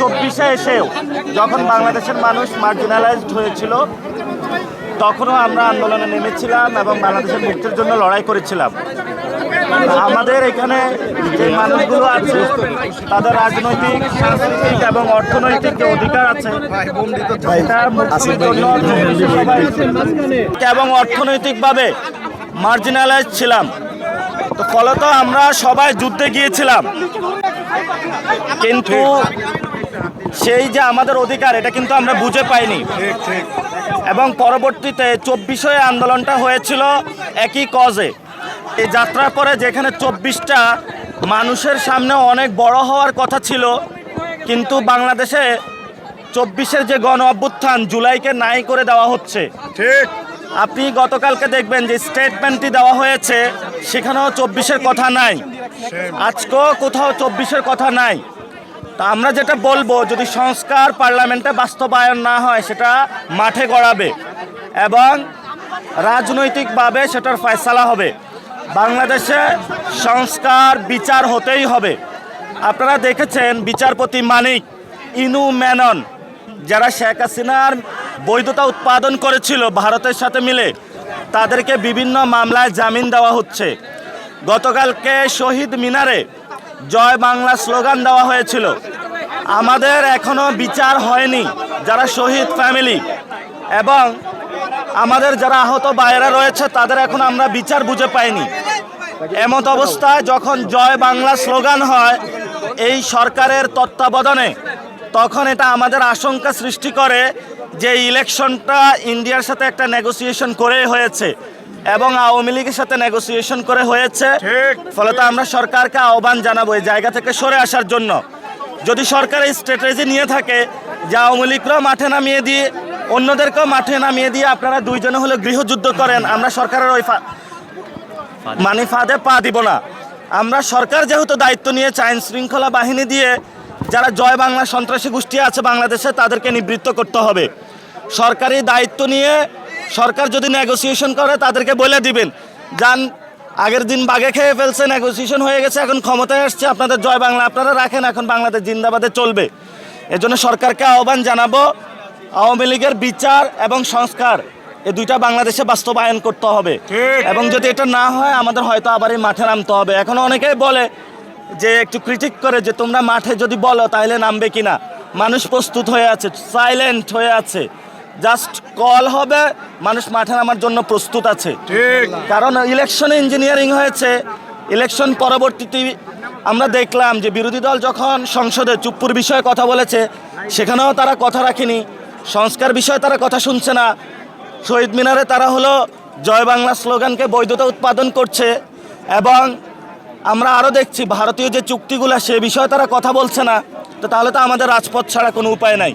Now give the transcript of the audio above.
2024-এ এসেও যখন বাংলাদেশের মানুষ মার্জিনালাইজড হয়েছিল তখনও আমরা আন্দোলনে নেমেছিলাম এবং বাংলাদেশের মুক্তির জন্য লড়াই করেছিলাম। আমাদের এখানে যে মানুষগুলো আছে তাদের রাজনৈতিক, সাংস্কৃতিক এবং অর্থনৈতিক যে অধিকার আছে সেটা মুক্তির জন্য এবং অর্থনৈতিকভাবে মার্জিনালাইজ ছিলাম। তো ফলত আমরা সবাই যুদ্ধে গিয়েছিলাম, কিন্তু সেই যে আমাদের অধিকার এটা কিন্তু আমরা বুঝে পাইনি। এবং পরবর্তীতে 24-এ আন্দোলনটা হয়েছিল একই কজে। এই যাত্রার পরে যেখানে 24টা মানুষের সামনে অনেক বড় হওয়ার কথা ছিল, কিন্তু বাংলাদেশে 24-এর যে গণ অভ্যুত্থান জুলাইকে নাই করে দেওয়া হচ্ছে। ঠিক, আপনি গতকালকে দেখবেন যে স্টেটমেন্টটি দেওয়া হয়েছে সেখানেও 24-এর কথা নাই, আজকেও কোথাও 24-এর কথা নাই। তা আমরা যেটা বলবো, যদি সংস্কার পার্লামেন্টে বাস্তবায়ন না হয় সেটা মাঠে গড়াবে এবং রাজনৈতিকভাবে সেটার ফয়সালা হবে। বাংলাদেশে সংস্কার বিচার হতেই হবে। আপনারা দেখেছেন বিচারপতি মানিক, ইনু মেনন, যারা শেখ হাসিনার বৈধতা উৎপাদন করেছিল ভারতের সাথে মিলে, তাদেরকে বিভিন্ন মামলায় জামিন দেওয়া হচ্ছে। গতকালকে শহীদ মিনারে জয় বাংলা স্লোগান দেওয়া হয়েছিল। আমাদের এখনো বিচার হয়নি যারা শহীদ ফ্যামিলি এবং আমাদের যারা আহত ভাইয়েরা রয়েছে তাদের এখন আমরা বিচার বুঝে পাইনি। এমত অবস্থায় যখন জয় বাংলা স্লোগান হয় এই সরকারের তত্ত্বাবধানে, তখন এটা আমাদের আশঙ্কা সৃষ্টি করে যে ইলেকশনটা ইন্ডিয়ার সাথে একটা নেগোসিয়েশন করে হয়েছে এবং আওয়ামী লীগের সাথে নেগোসিয়েশন করে হয়েছে। ফলত আমরা সরকারকে আহ্বান জানাবো এই জায়গা থেকে সরে আসার জন্য। যদি সরকার এই স্ট্র্যাটেজি নিয়ে থাকে যে আওয়ামী লীগরাও মাঠে নামিয়ে দিয়ে অন্যদেরকেও মাঠে নামিয়ে দিয়ে আপনারা দুইজনে হলে গৃহযুদ্ধ করেন, আমরা সরকারের ওই ফাঁদে পা দিব না। আমরা সরকার যেহেতু দায়িত্ব নিয়েছে আইন শৃঙ্খলা বাহিনী দিয়ে যারা জয় বাংলা সন্ত্রাসী গোষ্ঠী আছে বাংলাদেশে তাদেরকে নিবৃত্ত করতে হবে। সরকারি দায়িত্ব নিয়ে সরকার যদি নেগোসিয়েশন করে তাদেরকে বলে দিবেন, যান আগের দিন বাগে খেয়ে ফেলছে, নেগোসিয়েশন হয়ে গেছে, এখন ক্ষমতায় আসছে, আপনাদের জয় বাংলা আপনারা রাখেন, এখন বাংলাদেশ জিন্দাবাদে চলবে। এজন্য সরকারকে আহ্বান জানাবো আওয়ামী লীগের বিচার এবং সংস্কার এই দুইটা বাংলাদেশে বাস্তবায়ন করতে হবে এবং যদি এটা না হয় আমাদের হয়তো আবার এই মাঠে নামতে হবে। এখন অনেকেই বলে যে একটু ক্রিটিক করে যে তোমরা মাঠে যদি বলো তাহলে নামবে কিনা। মানুষ প্রস্তুত হয়ে আছে, সাইলেন্ট হয়ে আছে, জাস্ট কল হবে, মানুষ মাঠে নামার জন্য প্রস্তুত আছে। কারণ ইলেকশনে ইঞ্জিনিয়ারিং হয়েছে। ইলেকশন পরবর্তীতে আমরা দেখলাম যে বিরোধী দল যখন সংসদে চুপ্পুর বিষয়ে কথা বলেছে সেখানেও তারা কথা রাখেনি, সংস্কার বিষয়ে তারা কথা শুনছে না। শহীদ মিনারে তারা হলো জয় বাংলা স্লোগানকে বৈধতা উৎপাদন করছে এবং আমরা আরও দেখছি ভারতীয় যে চুক্তিগুলো সে বিষয়ে তারা কথা বলছে না। তো তাহলে তো আমাদের রাজপথ ছাড়া কোনো উপায় নাই।